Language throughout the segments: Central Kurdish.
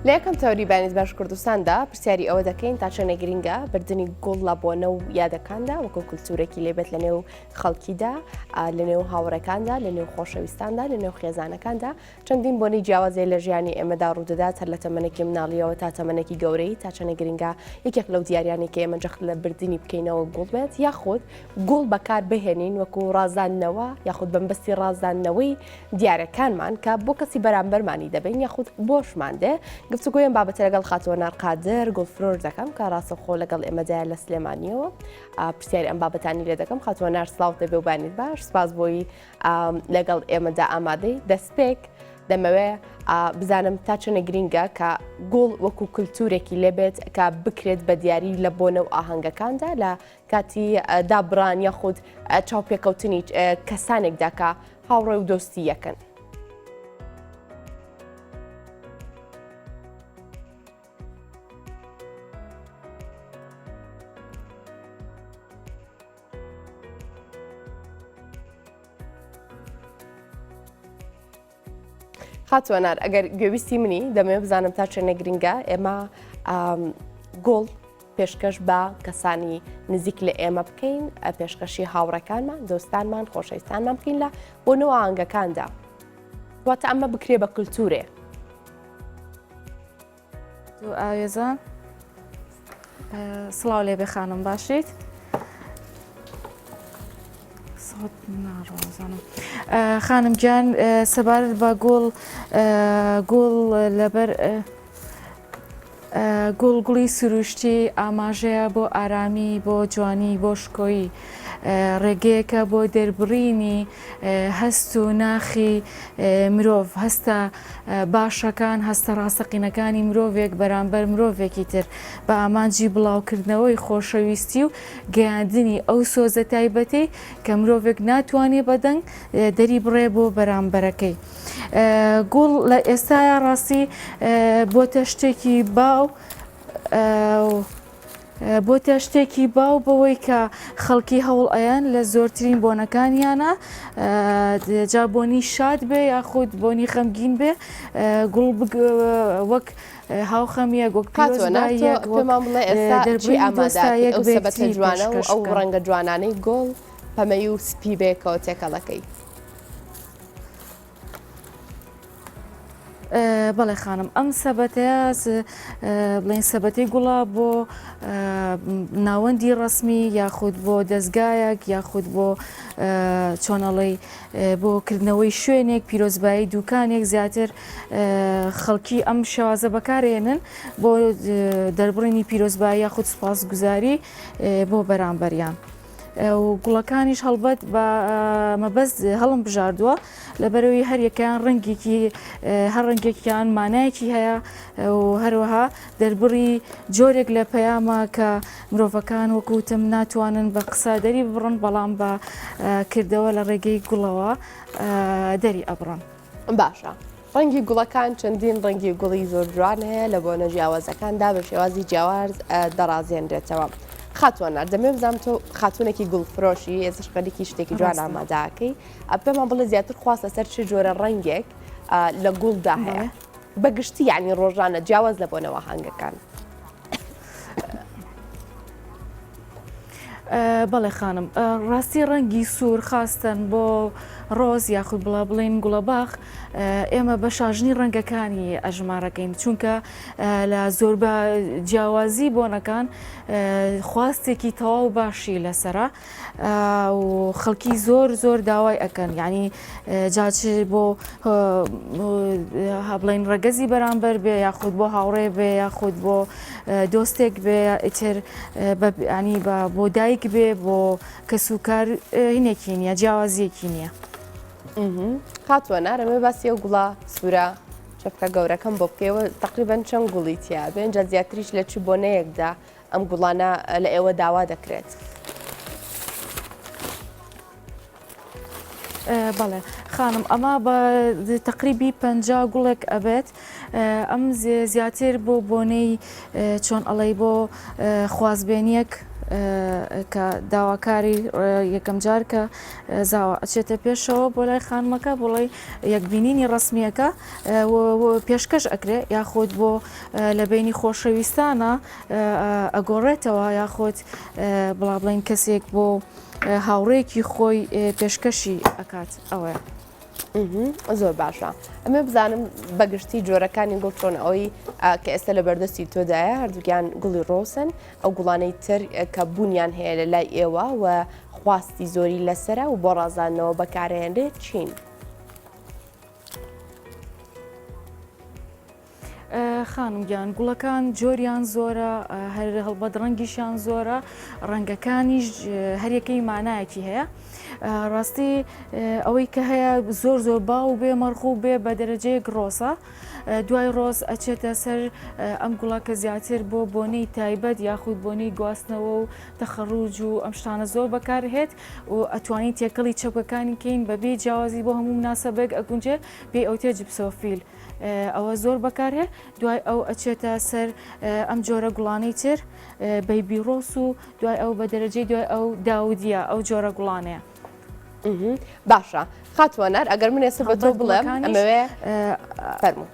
لە یەکەم تەوری بانیز باش کوردستاندا پرسیاری ئەوە دەکەین تا چەنە گرینگە بردننی گوڵ لە بۆنە و یادەکاندا وەکو کولتورێکی لێبێت لە نێو خەڵکیدا لە نێو هاوڕەکاندا لە نێو خۆشەویستاندا لە نێو خێزانەکاندا چەندین بۆنەی جیاوازێ لە ژیانی ئێمەدا ڕوودەدات هەر لە تەمەنێکی مناڵیەوە تا تەمەنێکی گەورەی تا چەنە گرینگە یەکێک لەو دیاریانێکی ئێمە جەخت لە بردننی بکەینەوە گوڵ بێت یاخود گوڵ بەکار بهێنین وەکو ڕازاندنەوە یاخود بەمبەستی ڕازاندنەوەی دیارەکانمان کە بۆ کەسی بەرامبەرمانی دەبین یاخود بۆشمان دێ گفتوگوۆیان بابەتە لەگەڵ خاتووە نارقادر گوڵفرۆر دەکەم کە ڕاستەخۆ لەگەڵ ئێمەدایە لە سلێمانیەوە پرسیاری ئەم بابەتانی لێ دەکەم خاتووە نار سلااو دەبێ و بانیت باش سپاس بۆی لەگەڵ ئێمەدا ئامادەی دەستپێک دەمەوێ بزانم تا چەنە گرینگە کە گوڵ وەکو کولتورێکی لێبێت کە بکرێت بە دیاری لە بۆنە و ئاهەنگەکاندا لە کاتی دابڕان یاخود چاوپێکەوتنی کەسانێکدا کە هاوڕێ و دۆستی یەکەن. خاتوەنار ئەگەر گوێویستی منی دەمەوێت بزانم تا چەنە گرینگە ئێمە گوڵ پێشکەش بە کەسانی نزیک لە ئێمە بکەین پێشکەشی هاوڕەکانمان دۆستانمان خۆشەویستانمان بکەین لە بۆنەوە ئاهەنگەکاندا واتە ئەمە بکرێ بە کولتورێ. ئاوێزان سڵاو لێبێ خانم باشیت ناڕۆزانم خانم گیان سەبارەت بە گوڵ لەبەر گوڵی سروشتی ئاماژەیە بۆ ئارامی بۆ جوانی بۆ شکۆیی ڕێگەیەکە بۆ دەربڕینی هەست و ناخی مرۆڤ هەستە باشەکان هەستە ڕاستەقینەکانی مرۆڤێک بەرامبەر مرۆڤێکی تر بە ئامانجی بڵاوکردنەوەی خۆشەویستی و گەیاندنی ئەو سۆزە تایبەتی کە مرۆڤێک ناتوانێت بەدەنگ دەری بڕێ بۆ بەرامبەرەکەی. گوڵ لە ئێستاە ڕاستی بۆتە شتێکی باو بۆتە شتێکی باو بەوەی کە خەڵکی هەوڵ ئەیان لە زۆرترین بۆنەکانیانە جا بۆنی شاد بێ یاخود بۆنی خەمگین بێ گوڵ وەک هاوخەمیە گۆک پێمان بڵێ ئێستا چی ئامادەیە ئەو سەبەتە جوانە و ئەو ڕەنگە جوانانەی گۆڵ پەمەی و سپی بێکەوە تێکەڵەکەی. بەڵێ خانم ئەم سەبەتەیە بڵێن سەبەتی گوڵە بۆ ناوەندی ڕسمی یاخود بۆ دەستگایەک یاخود بۆ چۆنەڵی بۆ کردنەوەی شوێنێک پیرۆزبایی دوکانێک زیاتر خەڵکی ئەم شێوازە بەکارێنن بۆ دەربڕینی پیرۆزبایی یاخود سوپاسگوزاری بۆ بەرامبەریان. و گوڵەکانیش هەڵبەت بە مەبەست هەڵم بژاردووە لەبەرەوەی هەریەکان ڕەنگێکی هەر ڕەنگێکیان مانایەکی هەیە و هەروەها دەربڕی جۆرێک لە پەیامە کە مرۆڤەکان وەکوتم ناتوانن بە قسە دەری بڕن بەڵام بە کردەوە لە ڕێگەی گوڵەوە دەری ئەبڕن. باشە. ڕەنگی گوڵەکان چەندین ڕەنگی گوڵی زۆر جوان هەیە لە بۆنە جیاوازەکاندا بە شێوازی جیاواز دەڕازێنرێتەوە. خاتوەنار دەمێ بزانم تۆ خاتونێکی گوڵفرۆشی ئێزش خەریکی شتێکی جوان ئامادەکەی پێمان بڵێ زیاتر خواستە سەر چ جۆرە ڕەنگێک لە گوڵدا هەیە بەگشتی یعنی ڕۆژانە جیاواز لە بۆنەوە هەنگەکان. بەڵێ خانم ڕاستی ڕەنگی سوور خاستن بۆ ڕۆز یاخود بڵا بڵێن گوڵەباخ ئێمە بە شاژنی ڕەنگەکانی ئەژمارەکەین چونکە لە زۆر بە جیاوازی بۆنەکان خواستێکی تەواو باشی لەسرە و خەڵکی زۆر داوای ئەەکەن یعنی جاچ بۆ بڵێن ڕەگەزی بەرامبەر بێ یاخود بۆ هاوڕێ بێ یاخود بۆ دۆستێک بێ ئیتر ینی بۆ دایک بێ بۆ کەسوکار هینێکی نییە جیاوازیەکی نییە. خاتوەنار ئەمە باسی ئەو گوڵا سوورە چەپکە گەورەکەم بۆ بکەوە تقریبەن چەند گوڵی تیا بێنجا زیاتریش لە چ بۆنەیەکدا ئەم گوڵانە لە ئێوە داوا دەکرێت. بەڵێ خانم ئەمە بە تقریبی 50 گوڵێک ئەبێت ئەم زیاتر بۆ بۆنەی چۆن ئەڵەی بۆ خوازبێنیەک کە داواکاری یەکەم جار کە زاوە ئەچێتە پێشەوە بۆ لای خانمەکە بۆڵی یەکبینینی ڕسمیەکە پێشکەش ئەکرێ یاخۆت بۆ لە بینی خۆشەویستانە ئەگۆڕێتەوە یاخۆت بڵا بڵین کەسێک بۆ هاوڕێکی خۆی پێشکەشی ئەکات ئەوەیە. زۆر باشە ئەمە بزانم بەگشتی جۆرەکانی گوڵ چۆن ئەوەی کە ئێستا لە بەردەستی تۆدایە هەردووکیان گوڵی ڕۆسن ئەو گوڵانەی تر کە بوونیان هەیە لە لای ئێوە و خواستی زۆری لەسرە و بۆ ڕازاندنەوە بەکارهێنرێت چین؟ خانم گیان گوڵەکان جۆریان زۆرە هەر هەڵبەت ڕەنگیشیان زۆرە ڕەنگەکانیش هەریەکەی مانایەکی هەیە ڕاستی ئەوەی کە هەیە زۆر باو بێ مەرخوو بێ بە دەرەجەیەک ڕۆسە دوای ڕۆز ئەچێتە سەر ئەم گوڵاکە زیاتر بۆ بۆنەی تایبەت یاخود بۆنەی گواستنەوە و تەخەڕوج و ئەم شتانە زۆر بەکارهێت و ئەتوانین تێکەڵی چەپەکانی کەین بەبێ جیاوازی بۆ هەموو مناسەبێک ئەگونجێ پێی ئەوتێ جپسۆفیل ئەوە زۆر بەکارهێ دوای ئەو ئەچێتە سەر ئەم جۆرە گوڵانەی تر بەیبی ڕۆس و دوای ئەو بە دەرەجەی دوای ئەو داودیە ئەو جۆرە گوڵانەیە. باشە خاتوانەر ئەگەر من ئێستا بە تۆ بڵێم ئەمەوێ فەرموو.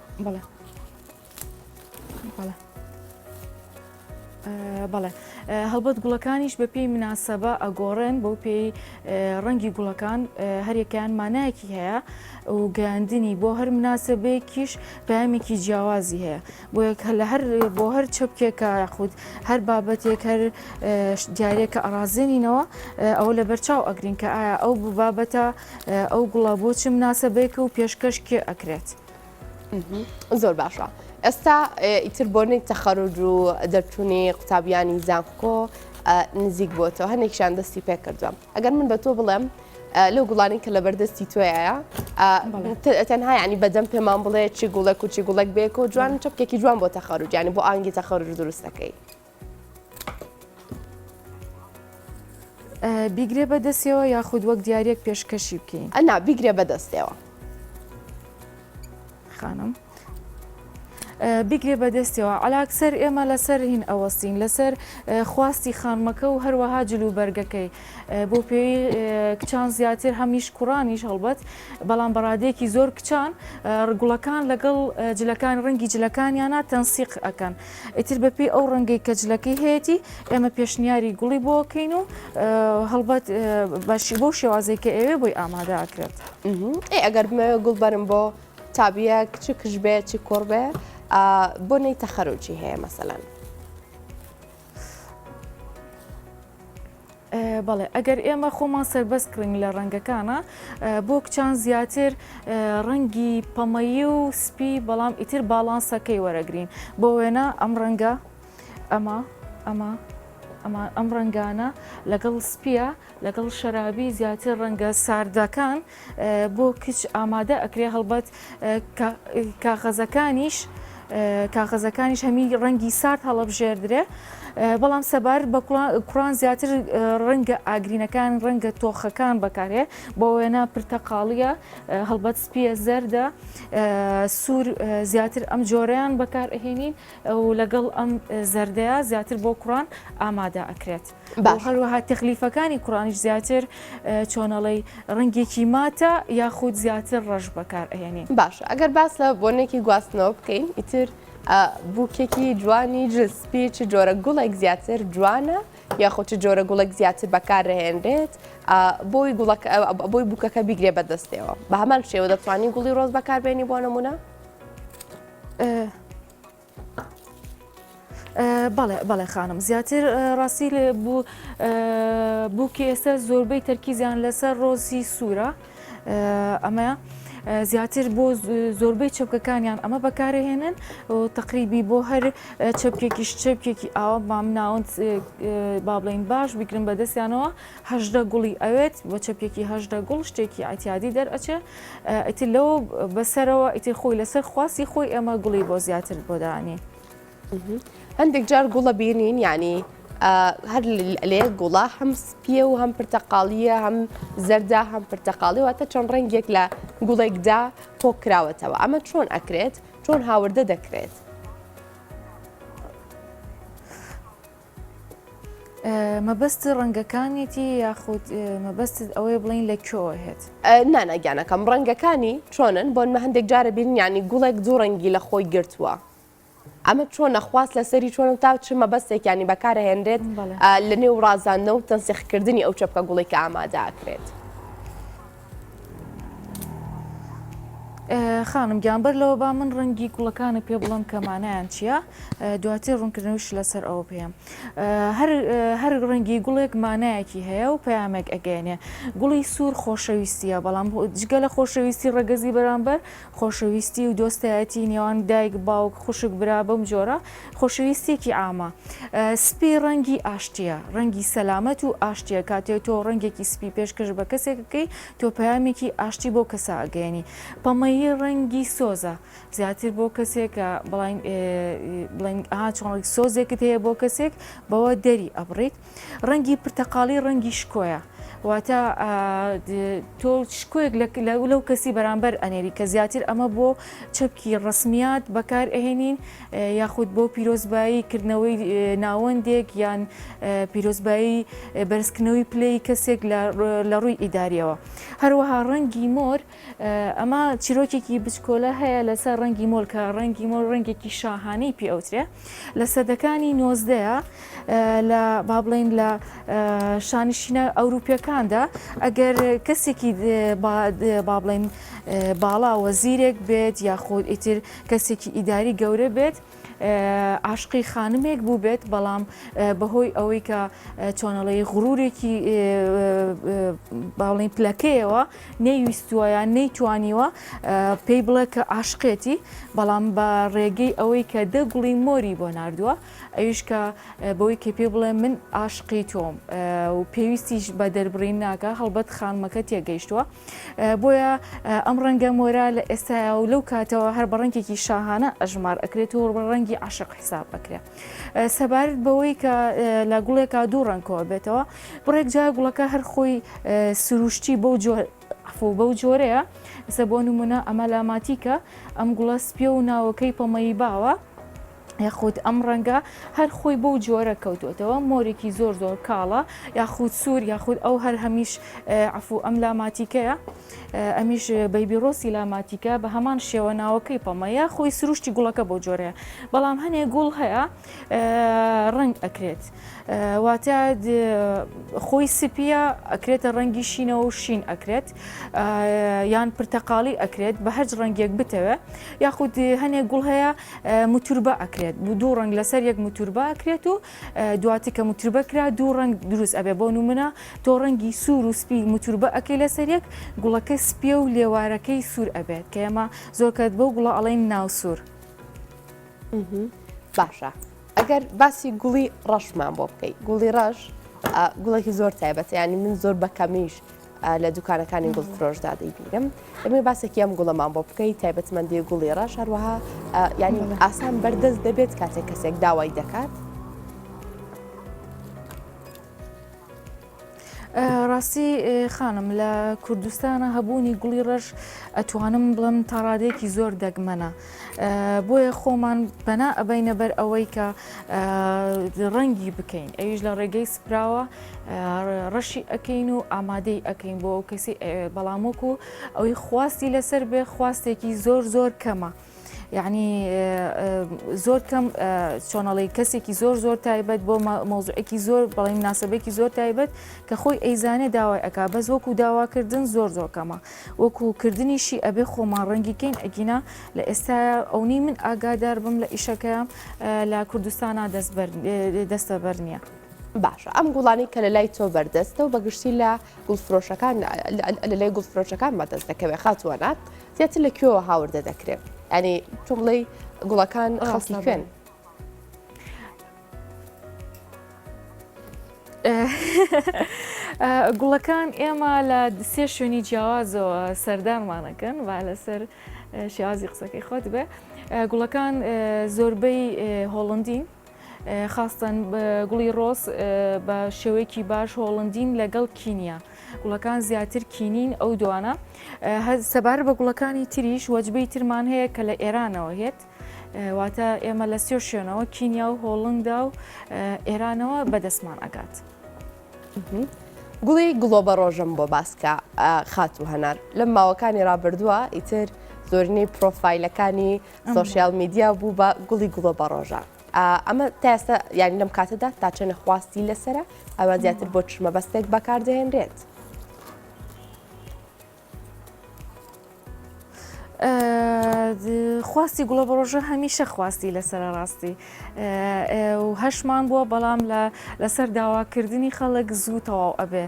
بەڵێ هەڵبەت گوڵەکانیش بە پێی مناسەبە ئەگۆڕێن بۆ پێی ڕەنگی گوڵەکان هەرێکیان مانایەکی هەیە و گەیاندنی بۆ هەر مناسەبەیەکیش پامێکی جیاوازی هەیە بۆ هەر چەپکێکە یاخود هەر بابەتێک هەر دیارێکە ئەڕازێنینەوە ئەوە لە بەرچاو ئەگرین کە ئایا ئەو بابەتە ئەو گوڵە بۆ چ مناسەبەیەکە و پێشکەش کێ ئەکرێت. زۆر باشە. ئێستا ئیتر بۆنێک تەخەڕوج و دەرچوونی قوتابیانی زانکۆ نزیک بۆتەوە هەنێکشان دەستی پێ کردووە ئەگەر من بە تۆ بڵێم لەو گوڵانی کە لە بەردەستی تۆیە تەنها ینی بەدەم پێمان بڵێ چی گوڵێک و چی گوڵک بێک و جوان چەپکێکی جوان بۆ تەخەڕوج ینی بۆ ئانگی تەخەڕوج دروستەکەی بیگرێ بەدەستەوە یاخود وەک دیارێک پێشکەشی بکەین ئەنا بیگرێ بەدەستەوە خانم بیگرێ بەدەستەوە علاکسەر ئێمە لەسەر هین ئەوەستین لەسەر خواستی خانمەکە و هەروەها جلوبەرگەکەی بۆ پێی کچان زیاتر هەمیش کوڕانیش هەڵبەت بەڵام بەڕادێکی زۆر کچان ڕگوڵەکان لەگەڵ جلەکان ڕەنگی جلەکانیانە تەنسیق ئەکەن ئیتر بەپێی ئەو ڕەنگەی کە جلەکەی هەیەی ئێمە پێشنیاری گوڵی بۆکەین و هەڵبەت باشی بۆ شێوازەی کە ئێوێ بۆی ئامادە ئەکرێت ئەگەر بمەوێ گوڵ بەرم بۆ تابیە چ کش بێ چی کوڕ بێ بۆنەی تەخەڕوجی هەیە مەسەلەن بەڵێ ئەگەر ئێمە خۆمان سەربەست کڕین لە ڕەنگەکانە بۆ کچان زیاتر ڕەنگی پەمەیی و سپی بەڵام ئیتر باڵانسەکەی وەرەگرین بۆ وێنە ئەم ڕەنگە ئەم ڕەنگانە لەگەڵ سپیە لەگەڵ شەرابی زیاتر ڕەنگە ساردەکان بۆ کچ ئامادە ئەکرێ هەڵبەت کاغەزەکانیش هەمی ڕەنگی سارد هەڵەبژێردرێ بەڵام سەبار بە کوڕان زیاتر ڕەنگە ئاگرینەکان ڕەنگە تۆخەکان بەکارێ بۆ وێنە پرتەقاڵیە هەڵبەت سپیە زەردە سوور زیاتر ئەم جۆرەیان بەکار ئەهێنین و لەگەڵ ئەم زەردەیە زیاتر بۆ کوڕان ئامادە ئەکرێت هەروەها تەخلیفەکانی کوڕانیش زیاتر چۆنەڵی ڕەنگێکی ماتە یاخود زیاتر ڕەش بەکار ئەهێنین باشە ئەگەر باس لە بۆنێکی گواستنەوە بکەین ئیتر بووکێکی جوانی جسپی چ جۆرە گوڵێک زیاتر جوانە یاخۆ چ جۆرە گوڵێک زیاتر بەکارهێنرێت بۆی بووکەکە بیگرێ بەدەستەوە بە هەمان شێوە دەتوانین گوڵی ڕۆز بەکاربێنی بۆ نمونە؟ بەڵێ خانم زیاتر ڕاستی بووکی ئێستا زۆربەی تەرکیزیان لەسەر ڕۆزی سوورە ئەمە زیاتر بۆ زۆربەی چەپکەکانیان ئەمە بەکارهێنن و تقریبی بۆ هەر چەپکێکی ئاوە مام ناوند با بڵین باش بیکرن بەدەستیانەوە هەژدە گوڵی ئەوێت بۆ چەپێکی هەژدە گوڵ شتێکی ئایتیادی دەرئەچێ ئیتر لەوە بەسەرەوە ئیتر خۆی لەسەر خواستی خۆی ئێمە گوڵی بۆ زیاتر بۆ دانی هەندێک جار گوڵە بینین ینی هەر لێ گوڵا هەم سپیە و هەم پرتەقاڵیە هەم زەردا هەم پرتەقاڵی واتە چەند ڕەنگێک لە گوڵێکدا پۆکراوەتەوە ئەمە چۆن ئەکرێت چۆن هاوردە دەکرێت مەبەست ڕەنگەکانیەتی یاخود مەبەست ئەوەی بڵین لە کوێوە هێت نانەگیانەکەم ڕەنگەکانی چۆنن بۆن مە هەندێک جارە بین ینی گوڵێک دوو ڕەنگی لە خۆی گرتووە ئەمە چۆن نەخواست لەسەری چۆن تا چ مەبەستێکیانی بەکارە هێنرێت لە نێو ڕازاندنە و تەنسیخکردنی ئەو چەپکە گوڵێکە ئامادەکرێت. خانم گیانبەر لەوە با من ڕەنگی گوڵەکانە پێ بڵم کەمانیان چییە دواتر ڕوونکردنەوەش لەسەر ئەوە پێم هەر ڕەنگی گوڵێک مانایەکی هەیە و پەیامێک ئەگەێنێ گوڵی سوور خۆشەویستیە بەڵام جگە لە خۆشەویستی ڕەگەزی بەرامبەر خۆشەویستی و دۆستایەتی نێوان دایک باوک خوشک برا بەم جۆرە خۆشەویستێکی ئاما سپی ڕەنگی ئاشتیە ڕەنگی سەلامەت و ئاشتیە کاتێ تۆ ڕەنگێکی سپی پێشکەش بە کەسێکەکەی تۆ پەیامێکی ئاشتی بۆ کەسە ئەگەێنی پەمەیی ڕەنگی سۆزە زیاتر بۆ کەسێکە بڵین چۆنڕێک سۆزێکت هەیە بۆ کەسێک بەوە دەری ئەبڕیت ڕەنگی پرتەقاڵی ڕەنگی شکۆیە واتە تۆ شکۆیەک لەو کەسی بەرامبەر ئەنێری کە زیاتر ئەمە بۆ چەپکی ڕسمیات بەکار ئەهێنین یاخود بۆ پیرۆزباییکردنەوەی ناوەندێک یان پیرۆزبایی بەرزکردنەوەی پلەی کەسێک لە ڕووی ئیداریەوە هەروەها ڕەنگی مۆر ئەمە چیرۆکێکی بچکۆلە هەیە لەسەر ڕەنگی مۆل کە ڕەنگی مۆل ڕەنگێکی شاهانەی پێ ئەوترێ لە سەدەکانی 90 لە با بڵین لە شانشینە ئەوروپیەکاندا ئەگەر کەسێکی با بڵین باڵا وەزیرێک بێت یاخود ئیتر کەسێکی ئیداری گەورە بێت عاشقی خانمێک بوو بێت بەڵام بەهۆی ئەوەی کە چۆنەڵی غڕورێکی باڵین پلەکەیەوە نەیویستووە یان نەیتوانیوە پێی بڵێ کە عاشقێتی بەڵام بە ڕێگەی ئەوەی کە دەگوڵی مۆری بۆ ناردووە ئەویش کە بەوەی کە پێ بڵێ من عاشقی تۆم و پێویستیش بە دەربڕین ناکە هەڵبەت خانمەکە تێگەیشتووە بۆیە ئەم ڕەنگە مۆرا لە ئێستایا و لەو کاتەوە هەر بە ڕەنگێکی شاهانە ئەژمار ئەکرێت و بە ڕەنگی عاشق حساب بکرێ سەبارەت بەوەی کە لە گوڵێکا دوو ڕەنگەوە بێتەوە بڕێک جا گوڵەکە هەر خۆی سروشتی بەو جۆرەیە ئێستا بۆ نمونە ئەمە لاماتیکە ئەم گوڵە سپیە و ناوەکەی پەمەیی باوە یاخود ئەم ڕەنگە هەر خۆی بەو جۆرە کەوتوتەوە مۆرێکی زۆر زۆر کاڵە یاخود سوور یاخود ئەو هەر هەمیش عفو ئەم لاماتیکەیە ئەمیش بەیبیڕۆسی لاماتیکە بە هەمان شێوە ناوەکەی پەمەیە خۆی سروشتی گوڵەکە بۆ جۆرەیە بەڵام هەنێک گوڵ هەیە ڕنگ ئەکرێت واتە خۆی سپیە ئەکرێتە ڕەنگی شینەوە و شین ئەکرێت یان پرتەقاڵی ئەکرێت بە هەرج ڕەنگێک بتەوە یاخود هەنێک گوڵ هەیە موتوربە ئەکرێت دوو ڕنگ لەسەر یەک موتوربە ئەکرێت و دواتی کە موتوربە کرا دوو ڕنگ دروست ئەبێ بۆ نمونە تۆ ڕەنگی سوور و سپی موتوربە ئەکەی لەسەر یەک گوڵەکە سپیە و لێوارەکەی سوور ئەبێت کە ئێمە زۆر کات بەو گوڵە ئەڵێن ناو سوور باشە ئەگەر باسی گوڵی ڕەشمان بۆ بکەیت گوڵی ڕەش گوڵێکی زۆر تایبەتە ینی من زۆر بەکەمیش لە دوکانەکانی گوڵ فرۆشدا دەیبینم ئەمێ باسێکی ئەم گوڵەمان بۆ بکەیت تایبەتمەندی گوڵی ڕەش هەروەها ینی ئاسان بەردەست دەبێت کاتێک کەسێک داوای دەکات ڕاستی خانم لە کوردستانە هەبوونی گوڵی ڕەش ئەتوانم بڵم تا ڕادێکی زۆر دەگمەنە بۆیە خۆمان بەنا ئەبینە بەر ئەوەی کە ڕەنگی بکەین ئەویش لە ڕێگەی سپراوە ڕەشی ئەەکەین و ئامادەی ئەەکەین بۆ ئەو کەسی بەڵام وەکو ئەوەی خواستی لەسەر بێ خواستێکی زۆر زۆر کەمە یعنی زۆر کەم چۆنەڵی کەسێکی زۆر زۆر تایبەت بۆ مۆزوعێکی زۆر بەڵێ مناسبەیەکی زۆر تایبەت کە خۆی ئەیزانێ داوای ئەکا بەس وەکو داواکردن زۆر زۆر کەمە وەکو کردنیشی ئەبێ خۆمان ڕەنگیکەین ئەگینا لە ئێستا ئەونی من ئاگادار بم لە ئیشەکەم لە کوردستانە دەستە بەر نییە. باشە ئەم گوڵانی کە لە لای تۆ بەردەستە و بەگشتی لە گوڵفرۆشەکان لە لای گوڵفرۆشەکان بەدەست دەکەوێت خاتوانات زیاتر لە کوێوە هاوردە دەکرێت ینی تۆ بڵێ گوڵەکان خەڵکی خوێن گوڵەکان ئێمە لە سێ شوێنی جیاوازەوە سەردانمانەکەن و لەسەر شێوازی قسەکەی خۆت بێ گوڵەکان زۆربەی هۆڵندین خاستن گوڵی ڕۆس بە شێوەیەکی باش هۆڵندین لەگەڵ کینیا گوڵەکان زیاتر کینین ئەو دوانە سەبارەت بە گوڵەکانی تریش وەجبەی ترمان هەیە کە لە ئێرانەوە هێت واتە ئێمە لە سێ شوێنەوە کینیا و هۆڵندا و ئێرانەوە بەدەستمان ئەگات. گوڵی گڵۆبە ڕۆژم بۆ باسکە خات و هەنار لەم ماوەکانی ڕابردووە ئیتر زۆرنەی پرۆفایلەکانی سۆشیال میدیا بوو بە گوڵی گڵۆبە ڕۆژە. ئەمە تا ئێستا یانی لەم کاتەدا تا چەنە خواستی لەسرە ئەوە زیاتر بۆ چشمەبەستێک بەکاردەهێنرێت. خواستی گوڵە بەڕۆژە هەمیشە خواستی لەسرە ڕاستی و هەشمان بووە بەڵام لەسەر داواکردنی خەڵک زوو تەواو ئەبێ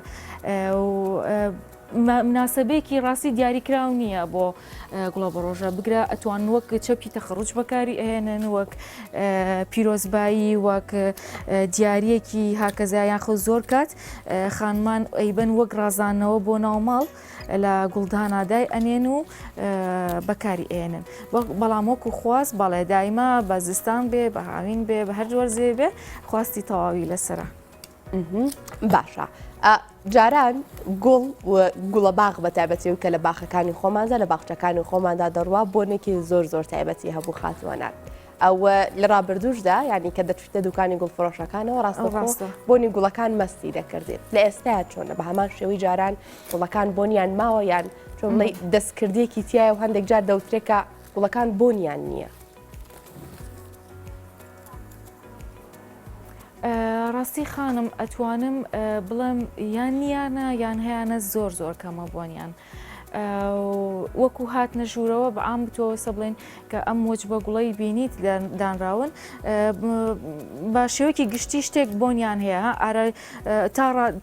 مناسبەیەکی ڕاستی دیاریکراو نییە بۆ گوڵە بەڕۆژە بگرە ئەتوان وەک چەپی تەخڕوج بەکاری ئەهێنن وەک پیرۆزبایی وەک دیارەکی هاکەزایان خە زۆر کات خانمان ئەیبەن وەک ڕازانەوە بۆ ناوماڵ لە گوڵدانادای ئەنێن و بەکاری ئێنن بەڵام وەکو خواست بەڵێ دایما بە زستان بێ بە هاوین بێ بە هەر وەرزێ بێ خواستی تەواوی لەسرە. باشە. جاران گوڵ گوڵە باغ بە تایبەتی و کە لە باخەکانی خۆماندا لە باخچەکانی خۆماندا دەڕوا بۆنێکی زۆر زۆر تایبەتی هەبوو خاتوەنات. ئەوە لە ڕابردوشدا ینی کە دەچیتە دوکانی گوڵ فڕۆشەکانەوە ڕاستە بۆنی گوڵەکان مەستی دەکردێت لە ئێستا چۆنە بە هەمان شێوەی جاران گوڵەکان بۆنیان ماوە یان چۆنڵی دەستکردێکی تایە و هەندێک جار دەوترێکە گوڵەکان بۆنیان نییە. ڕاستی خانم ئەتوانم بڵێم یان نیانە یان هەیەە زۆر زۆر کەمە بۆنیان. وەکو هات نەژوورەوە بە ئام بتۆوەسە بڵێن کە ئەم وەج بە گوڵی بینیت دانراون بە شێوەیەکی گشتی شتێک بۆنیان هەیە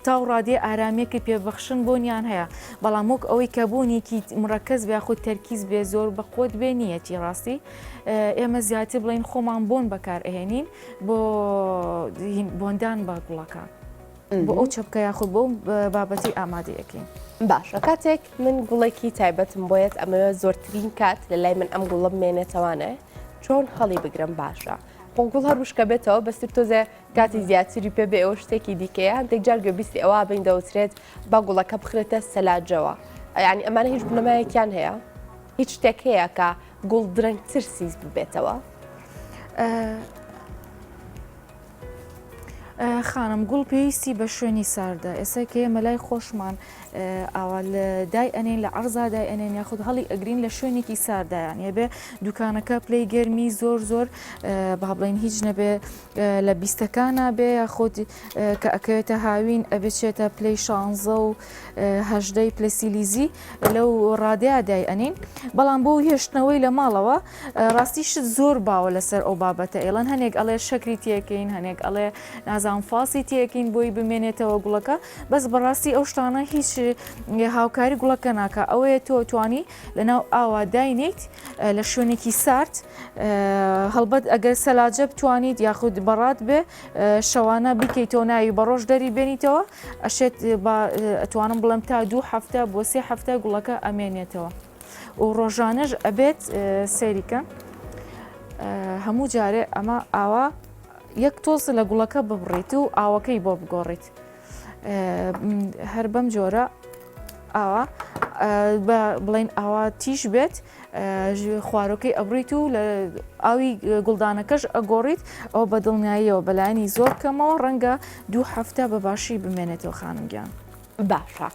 تاو ڕادێ ئارامێکی پێبەخشن بۆنیان هەیە بەڵام وەک ئەوەی کە بوونیکی مڕەکەز بێ خۆ تەرکیز بێ زۆر بەخۆت بێ نیەتی ڕاستی ئێمە زیاتر بڵین خۆمان بۆن بەکار ئەهێنین بۆ بۆندان بە گوڵەکان بۆ ئەو چەپکە یاخود بۆ بابەتی ئامادەیەکەین. باشە کاتێک من گوڵێکی تایبەتم بۆیەت ئەمەوە زۆرترین کات لە لای من ئەم گوڵە بمێنێتەوانە چۆن خەڵی بگرم باشە خۆ گوڵ هەروشکە بێتەوە بەستر تۆزێ کاتی زیاتری پێ بێ ئەوە شتێکی دیکەیە هەندێک جار گوێبیستی ئەوە بین دەوترێت با گوڵەکە بخرێتە سەلاجەوە ینی ئەمانە هیچ بنەمایەکیان هەیە هیچ شتێک هەیە کە گوڵ درەنگتر سیز ببێتەوە. خانم گوڵ پێویستی بە شوێنی ساردە ئێستا کە ئێمە لای خۆشمان ئاوا لە دای ئەنێن لە عەرزا دای ئەنێن یاخود هەڵی ئەگرین لە شوێنێکی ساردایان هێبێ دوکانەکە پلەی گەرمی زۆر زۆر با بڵێن هیچ نەبێ لە بیستەکانە بێ یاخود کە ئەکەوێتە هاوین ئەبێتێتە پلەی 16 و هەژدەی پلەسیلیزی لەو ڕادەیە دای ئەنین بەڵام بۆ هێشتنەوەی لە ماڵەوە ڕاستی شت زۆر باوە لەسەر ئەو بابەتە ئێڵەن هەنێک ئەڵێ شەکری تێکەین هەنێک ئەڵێ نازان فاسی تێکین بۆی بمێنێتەوە گوڵەکە بەس بەڕاستی ئەو شتانە هیچ هاوکاری گوڵەکە ناکە ئەوەیە تۆ توانی لەناو ئاوا داینیت لە شوێنێکی سارد هەڵبەت ئەگەر سەلاجە بتوانیت یاخود بەڕات بێ شەوانە بکەیتەوە ناوی بە ڕۆژ دەری بێنیتەوە ئەشێت ئەتوانم بڵم تا 2 هەفتە بۆ 3 هەفتە گوڵەکە ئەمێنێتەوە و ڕۆژانەش ئەبێت سەیریکە هەموو جارێ ئەمە ئاوا یەک تۆز لە گوڵەکە ببڕیت و ئاوەکەی بۆ بگۆڕیت هەر بەم جۆرە ئاوا بڵین ئاوا تیش بێت خوارەکەی ئەبریت و لە ئاوی گوڵدانەکەش ئەگۆڕیت ئەو بە دڵنیاییەوە بەلایانی زۆر کەمەوە ڕەنگە 2 هەفتە بەباشی بمێنێتەوە خانمگیان. باشە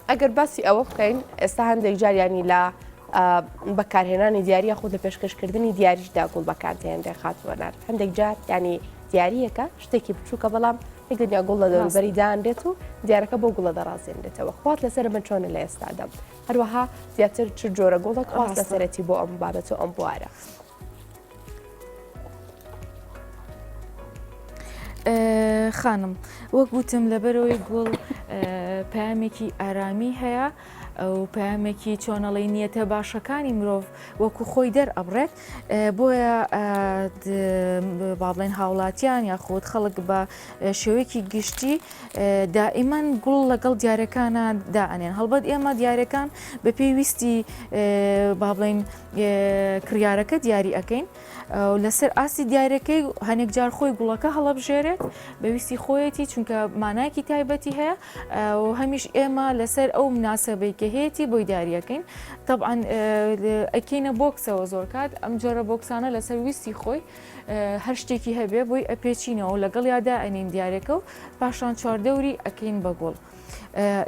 ئەگەر باسی ئەوە بکەین ئێستا هەندێک جاریانی لە بەکارهێنانی دیاریە خۆ لە پێشکەشکردنی دیاریشدا گوڵ بەکاردێنرێ خاتوەنار هەندێک جار ینی دیاریەکە شتێکی بچووکە بەڵام دنیا گوڵ لە دەوروبەری دانرێت و دیارەکە بۆ گوڵە دەڕازێنرێتەوە خوات لەسەر من چۆنە لە ئێستادەم هەروەها زیاتر چ جۆرە گوڵە خواست لەسەرەتی بۆ ئەم بابەت و ئەم بوارە. خانم وەک گوتم لەبەرەوەی گوڵ پامێکی ئارامی هەیە ئەو پامێکی چۆنەڵی نیەتە باشەکانی مرۆڤ وەکو خۆی دەرئەبڕێت بۆیە با بڵێن هاوڵاتیان یاخود خەڵک بە شێوەیەکی گشتی دائیمەن گوڵ لەگەڵ دیارەکانە دائەنێن هەڵبەت ئێمە دیارەکان بە پێویستی با بڵێن کڕیارەکە دیاری ئەەکەین لەسەر ئاسی دیارەکەی هەنێک جار خۆی گوڵەکە هەڵەبژێرێت بەویستی خۆیەتی چونکە مانایکی تایبەتی هەیە و هەمیش ئێمە لەسەر ئەو مناسبەی کە هەیەی بۆی دیاریەکەین طبعاً ئەکەینە بۆکسەوە زۆر کات ئەم جۆرە بۆکسانە لەسەر ویستی خۆی هەر شتێکی هەبێ بۆی ئەپێچینەوە و لەگەڵ یادا ئەنین دیارەکە و پاشان چواردەوری ئەکەین بە گۆڵ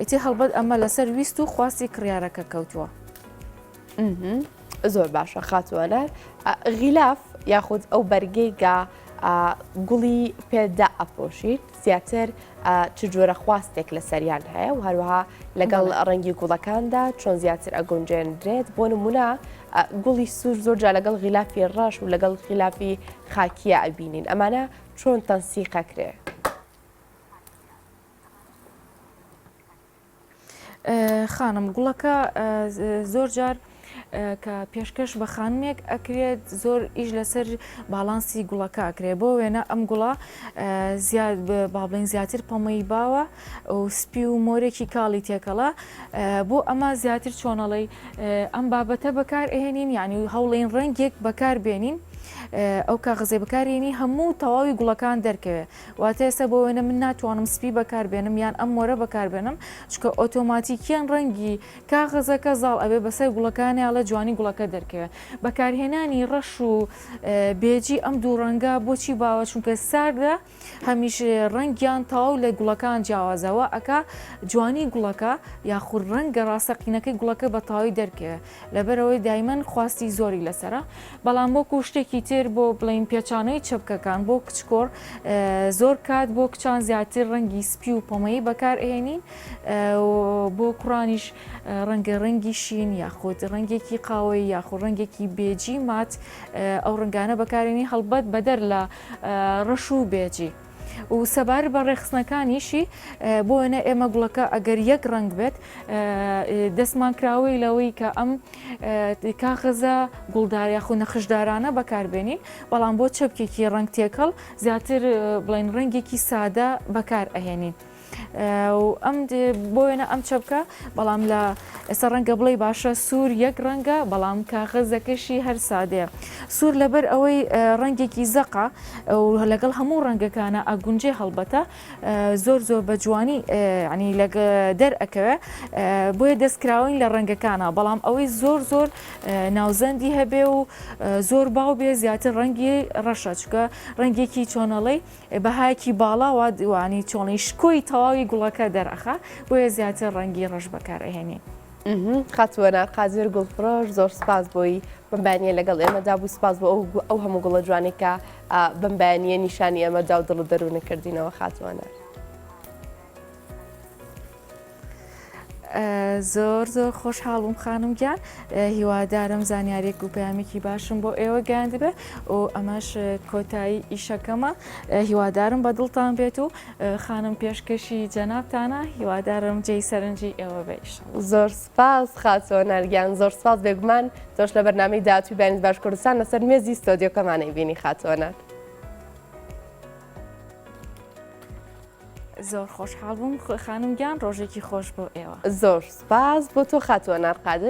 ئیتر هەڵبەت ئەمە لەسەر ویست و خواستی کڕیارەکە کەوتووە. زۆر باشە خاتوانە غیلاف یاخود ئەو بەرگەیگە گوڵی پێدا ئەپۆشیت زیاتر چ جۆرە خواستێک لە سەریان هەیە و هەروەها لەگەڵ ڕەنگی گوڵەکاندا چۆن زیاتر ئەگۆنجێنرێت بۆ نمونە گوڵی سوور زۆرجا لەگەڵ غیلافی ڕەش و لەگەڵ غیلافی خاکیە ئەبینین ئەمانە چۆن تەنسیقەکرێ؟ خانم گوڵەکە زۆر جار کە پێشکەش بە خانمێک ئەکرێت زۆر ئیش لەسەر باڵانسی گوڵەکە ئەکرێ بۆ وێنە ئەم گوڵە بابلین زیاتر پەمەی باوە و سپی و مۆرێکی کاڵی تێکەڵە بۆ ئەمە زیاتر چۆنەڵی ئەم بابەتە بەکار ئێنین یعنی هەوڵین ڕەنگێک بەکار بێنین ئەو کاغزێ بەکارێنی هەموو تەواوی گوڵەکان دەرکەوێت واتە ئێستا بۆ وێنە من ناتوانم سپی بەکاربێنم یان ئەم مۆرە بەکاربێنم چکە ئۆتۆماتیکیان ڕەنگی کاغزەکە زاڵ ئەبێ بەسەر گوڵەکانی ئاڵە جوانی گوڵەکە دەرکەوێت بەکارهێنانی ڕەش و بێجی ئەم دوو ڕەنگە بۆچی باوە چونکە ساردە هەمیش ڕەنگیان تەواو لە گوڵەکان جیاوازەوە ئەکا جوانی گوڵەکە یاخود ڕەنگە ڕاستەقینەکەی گوڵەکە بە تەواوی دەرکەوێت لەبەرەوەی دایمەن خواستی زۆری لەسرە بەڵام بۆ شتێکی تر بۆ بڵین پێچانەی چەپکەکان بۆ کچکۆر زۆر کات بۆ کچان زیاتر ڕەنگی سپی و پۆمەیی بەکار ئێنین بۆ کوڕانیش ڕەنگی شین یاخود ڕەنگێکی قاوەی یاخود ڕەنگێکی بێجی مات ئەو ڕنگانە بەکارێنی هەڵبەت بەدەر لە ڕەش و بێجی. و سەبار بە ڕێخستنەکانیشی بۆ وێنە ئێمە گوڵەکە ئەگەر یەک ڕنگ بێت دەستمان کراوەی لەوەی کە ئەم کاغزە گوڵدار یاخود نەخشدارانە بەکاربێنین بەڵام بۆ چەپکێکی ڕنگ تێکەڵ زیاتر بڵین ڕەنگێکی سادە بەکار ئەهێنین. ئەم بۆ وێنە ئەم چەپکە بەڵام لە ئێستا ڕەنگە بڵێ باشە سوور یەک ڕەنگە بەڵام کاغزەکەشی هەر سادەیە سوور لەبەر ئەوەی ڕەنگێکی زەقا و لەگەڵ هەموو ڕەنگەکانە ئەگونجێ هەڵبەتە زۆر زۆر بە جوانی ینی لە دەرئەکەوێ بۆیە دەستکراوین لە ڕەنگەکانە بەڵام ئەوەی زۆر زۆر ناوزەندی هەبێ و زۆر باو بێ زیاتر ڕەنگی ڕەشە چکە ڕەنگێکی چۆنەڵی بەهایەکی باڵا وانی چۆنی شکۆی تەواوی گوڵەکە دەرەخە بۆیە زیاتر ڕەنگی ڕەش بەکارهێنێ. خاتوەنە قازر گوڵفرۆش زۆر سپاس بۆی بمبانیە لەگەڵ ئێمەدا بوو سپاس بۆ ئەو هەموو گوڵە جوانێکە بمبانیە نیشانی ئەمەدا و دڵ و دەروونە کردینەوە خاتوەنە. زۆر زۆر خۆشحاڵم خانم گیان هیوادارم زانیارێک و پەیامێکی باشم بۆ ئێوە گەیاندبێ و ئەمەش کۆتایی ئیشەکەمە هیوادارم بە دڵتان بێت و خانم پێشکەشی جەنابتانە هیوادارم جێی سەرنجی ئێوە بێش. زۆر سپاس خاتوەنەرگیان زۆر سپاس بێگومان تۆش لە بەرنامەی داهاتووی بەیانی باشکوردستان لەسەر مێزی ستۆدیۆکەمانەی بینی خاتوەنەر. زۆر خۆشحاڵ بووم خانم گیان ڕۆژێکی خۆش بۆ ئێوە. زۆر سپاس بۆ تۆ خاتوەنەر قادر.